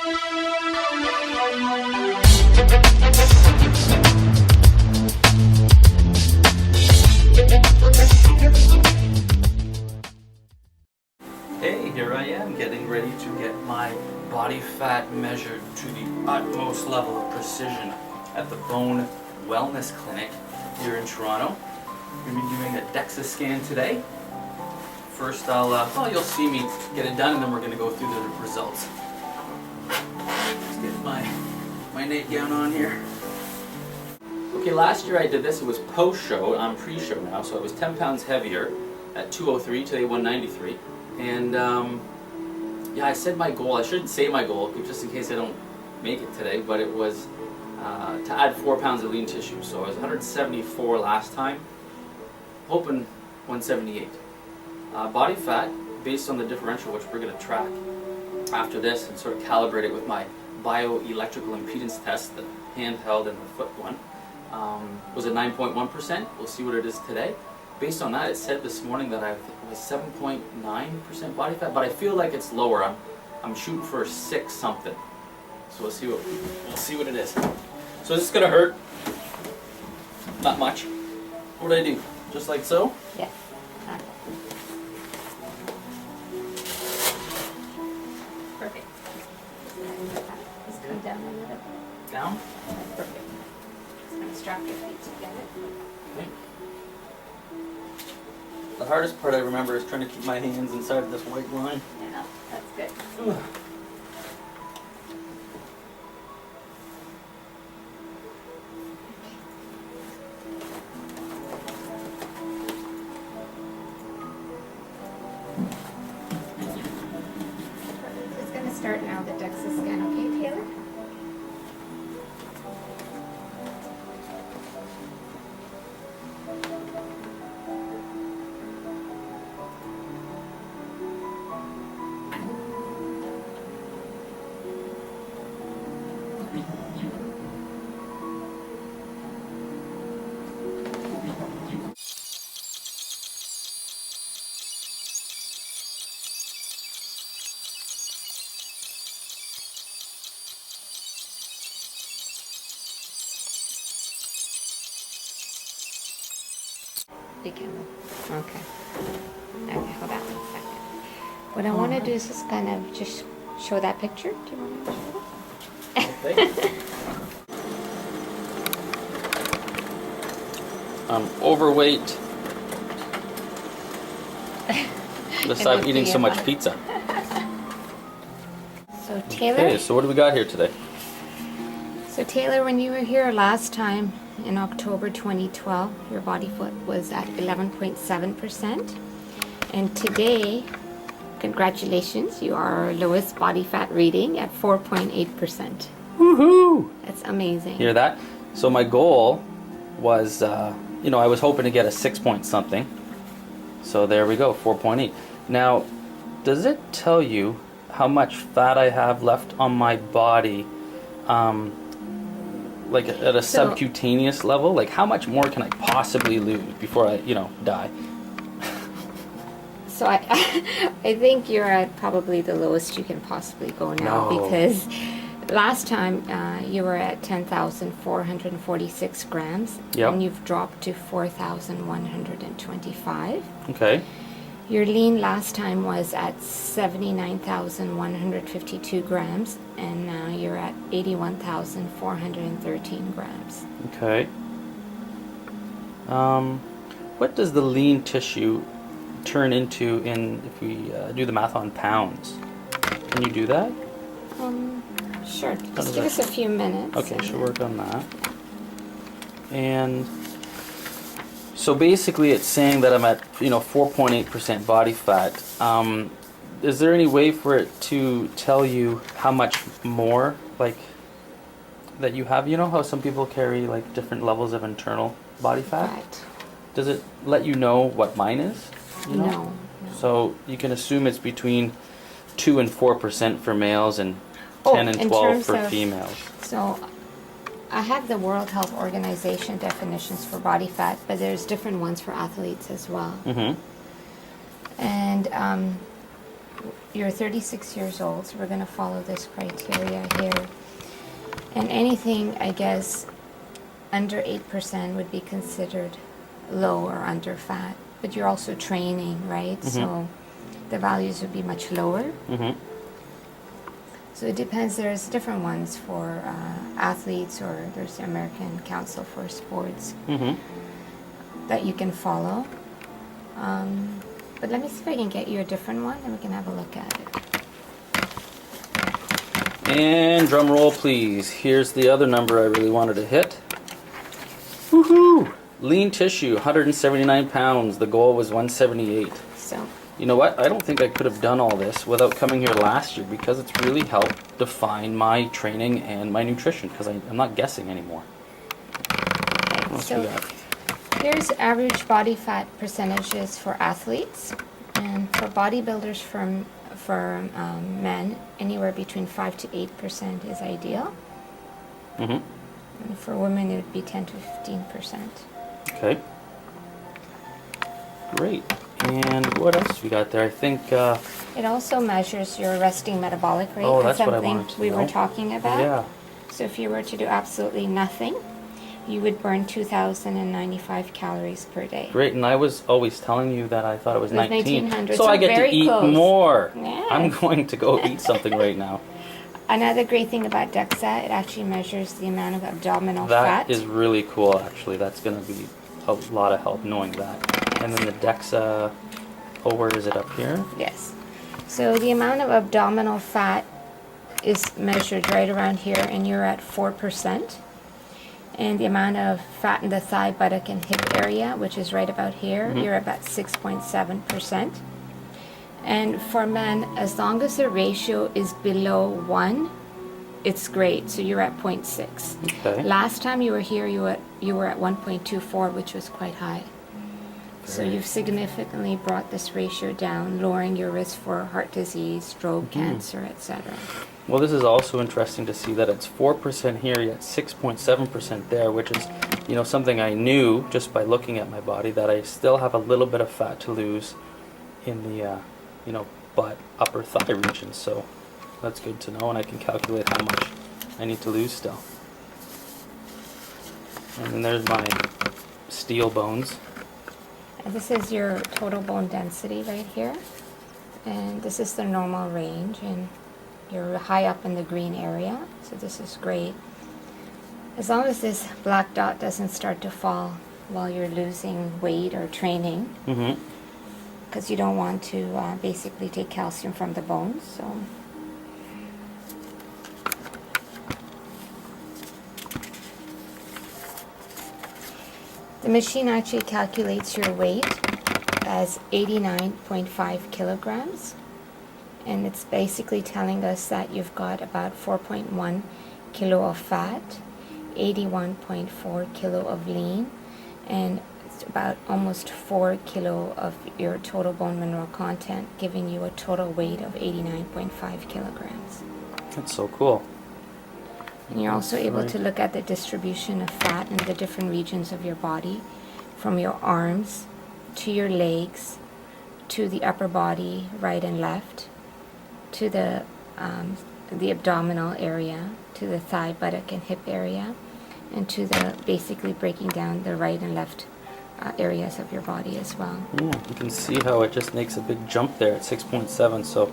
Hey, here I am getting ready to get my body fat measured to the utmost level of precision at the Bone Wellness Clinic here in Toronto. I'm going to be doing a Dexa scan today. First well, you'll see me get it done and then we're going to go through the results. Let's get my nightgown on here. Okay, last year I did this, it was post-show, I'm pre-show now, so I was 10 pounds heavier at 203, today 193. And yeah, I said my goal, I shouldn't say my goal, just in case I don't make it today, but it was to add 4 pounds of lean tissue. So I was 174 last time, hoping 178. Body fat, based on the differential, which we're going to track after this and sort of calibrate it with my bioelectrical impedance test, the handheld and the foot one, was at 9.1%. We'll see what it is today. Based on that, it said this morning that I was 7.9% body fat, but I feel like it's lower. I'm shooting for 6 something. So we'll see what it is. So this is gonna hurt. Not much. What did I do? Just like so? Yeah. Perfect. Just come down a little. Down? Perfect. Just gonna strap your feet together. Okay. The hardest part I remember is trying to keep my hands inside of this white line. Yeah, that's good. Ugh. It's going to start now, the Dexa scan, okay, Taylor? You can move. Okay. Okay, hold on 1 second. What I want to do is just kind of just show that picture. Do you want to show that? Okay. I'm overweight. Besides eating so much pizza. So Taylor. Okay, so what do we got here today? So Taylor, when you were here last time in October 2012, your body fat was at 11.7%. And today, congratulations, you are our lowest body fat reading at 4.8%. Woohoo! That's amazing. Hear that? So my goal was, you know, I was hoping to get a 6 point something. So there we go, 4.8. Now, does it tell you how much fat I have left on my body? Like at a subcutaneous level, like how much more can I possibly lose before I, die? So I think you're at probably the lowest you can possibly go now, because last time you were at 10,446 grams, and you've dropped to 4,125. Okay. Your lean last time was at 79,152 grams, and now you're at 81,413 grams. Okay. What does the lean tissue turn into if we do the math on pounds? Can you do that? Sure. Just give us a few minutes. Okay, she'll work on that. And so basically it's saying that I'm at 4.8% body fat. Is there any way for it to tell you how much more that you have? You know how some people carry different levels of internal body fat? Right. Does it let you know what mine is? No. So you can assume it's between 2 and 4% for males and 10 and 12 for females. So I have the World Health Organization definitions for body fat, but there's different ones for athletes as well. Mm-hmm. And you're 36 years old, so we're going to follow this criteria here. And anything, I guess, under 8% would be considered low or under fat. But you're also training, right? So the values would be much lower. So it depends. There's different ones for athletes, or there's the American Council for Sports that you can follow. But let me see if I can get you a different one, and we can have a look at it. And drum roll, please. Here's the other number I really wanted to hit. Woohoo! Lean tissue, 179 pounds. The goal was 178. So, you know what? I don't think I could have done all this without coming here last year, because it's really helped define my training and my nutrition, because I'm not guessing anymore. okay, so here's average body fat percentages for athletes, and for bodybuilders, for men, anywhere between 5 to 8% is ideal. And for women, it would be 10 to 15%. Okay. Great. And what else we got there? I think it also measures your resting metabolic rate. oh, that's that's what I something wanted to we know. were talking about. Yeah. So if you were to do absolutely nothing, you would burn 2,095 calories per day. Great, and I was always telling you that I thought it was 1900, so I get to very eat close. more. Yes. I'm going to go eat something right now. Another great thing about Dexa, it actually measures the amount of abdominal fat. That is really cool, actually. That's going to be a lot of help knowing that. And then the Dexa, oh, where is it up here? Yes. So the amount of abdominal fat is measured right around here, and you're at 4%. And the amount of fat in the thigh, buttock, and hip area, which is right about here, you're about 6.7%. And for men, as long as the ratio is below 1, it's great. So you're at 0.6. Okay. Last time you were here, you were at 1.24, which was quite high. So you've significantly brought this ratio down, lowering your risk for heart disease, stroke, cancer, etc. Well, this is also interesting to see that it's 4% here, yet 6.7% there, which is, you know, something I knew just by looking at my body, that I still have a little bit of fat to lose in the, you know, butt, upper thigh region. So that's good to know, and I can calculate how much I need to lose still. And then there's my steel bones. And this is your total bone density right here. And this is the normal range, and you're high up in the green area, so this is great. As long as this black dot doesn't start to fall while you're losing weight or training, because you don't want to basically take calcium from the bones. So the machine actually calculates your weight as 89.5 kilograms. And it's basically telling us that you've got about 4.1 kilo of fat, 81.4 kilo of lean, and it's about almost 4 kilo of your total bone mineral content, giving you a total weight of 89.5 kilograms. That's so cool. And you're also able to look at the distribution of fat in the different regions of your body, from your arms to your legs to the upper body, right and left, to the abdominal area, to the thigh, buttock, and hip area, and to the basically breaking down the right and left areas of your body as well. Yeah, you can see how it just makes a big jump there at 6.7. So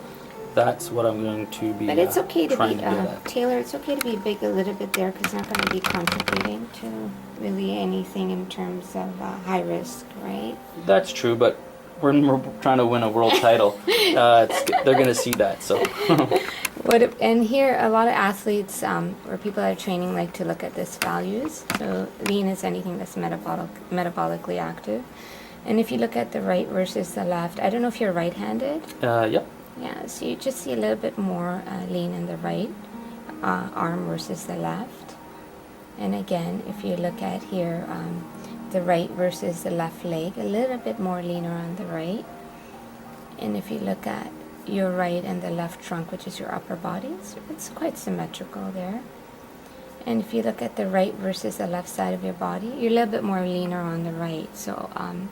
that's what I'm going to be. But it's okay to trying be to get at. Taylor. It's okay to be big a little bit there, because it's not going to be contributing to really anything in terms of high risk, right? That's true, but when we're trying to win a world title, they're going to see that. So. And here, a lot of athletes or people that are training like to look at this values. So lean is anything that's metabolically active. And if you look at the right versus the left, I don't know if you're right-handed. Yep. Yeah, so you just see a little bit more lean in the right arm versus the left. And again, if you look at here, the right versus the left leg, a little bit more leaner on the right. And if you look at your right and the left trunk, which is your upper body, it's quite symmetrical there. And if you look at the right versus the left side of your body, you're a little bit more leaner on the right. So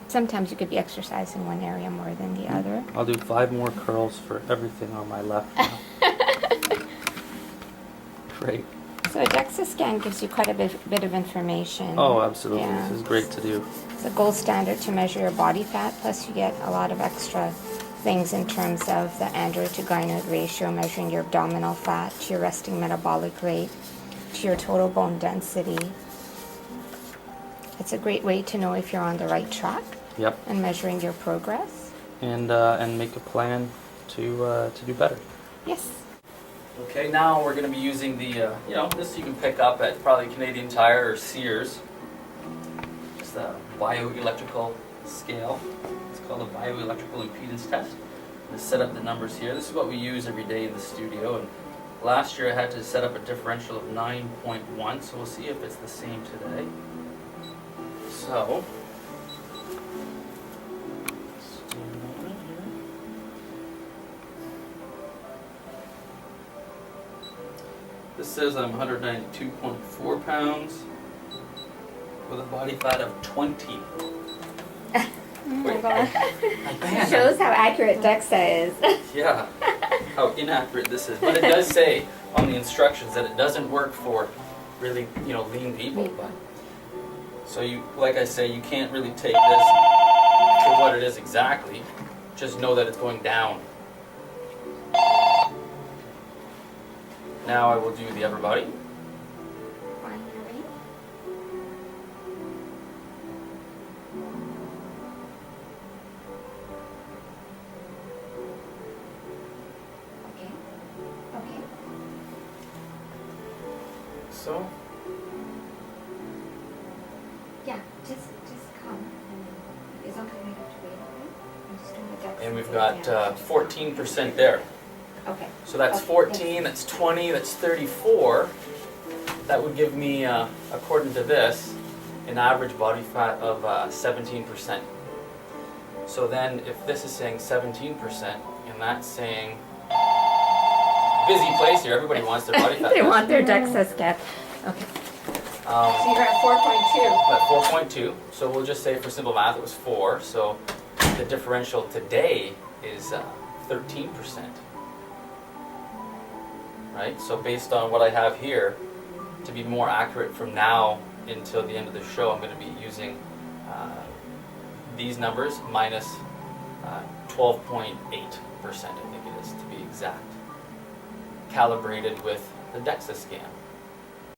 sometimes you could be exercising one area more than the other. I'll do 5 more curls for everything on my left now. Great. So a DEXA scan gives you quite a bit of information. Oh, absolutely. Yeah. This is great to do. It's a gold standard to measure your body fat, plus you get a lot of extra things in terms of the android to gynoid ratio, measuring your abdominal fat, to your resting metabolic rate, to your total bone density. It's a great way to know if you're on the right track. Yep. And measuring your progress. And make a plan to do better. Yes. Okay, now we're going to be using the, this you can pick up at probably Canadian Tire or Sears. It's the bioelectrical scale. It's called a bioelectrical impedance test. I'm going to set up the numbers here. This is what we use every day in the studio. And last year I had to set up a differential of 9.1, so we'll see if it's the same today. So, this says I'm 192.4 pounds with a body fat of 20. Oh my God. Man. Shows how accurate Dexa is. Yeah, how inaccurate this is. But it does say on the instructions that it doesn't work for really, lean people. But so you, like I say, you can't really take this for what it is exactly. Just know that it's going down. Now I will do the upper body. Okay. So, Yeah, just come. It's okay, we have to wait, okay? I'm just doing the Dexa. and we've got 14% there. Okay. So that's Okay, 14, that's 20, that's 34. That would give me, according to this, an average body fat of 17%. So then if this is saying 17% and that's saying, busy place here, everybody wants their body fat. They want their Dexa scan. Okay. So you're at 4.2. At 4.2, so we'll just say for simple math it was 4, so the differential today is 13%. Right? So based on what I have here, to be more accurate from now until the end of the show, I'm going to be using these numbers minus 12.8%, I think it is, to be exact, calibrated with the Dexa scan.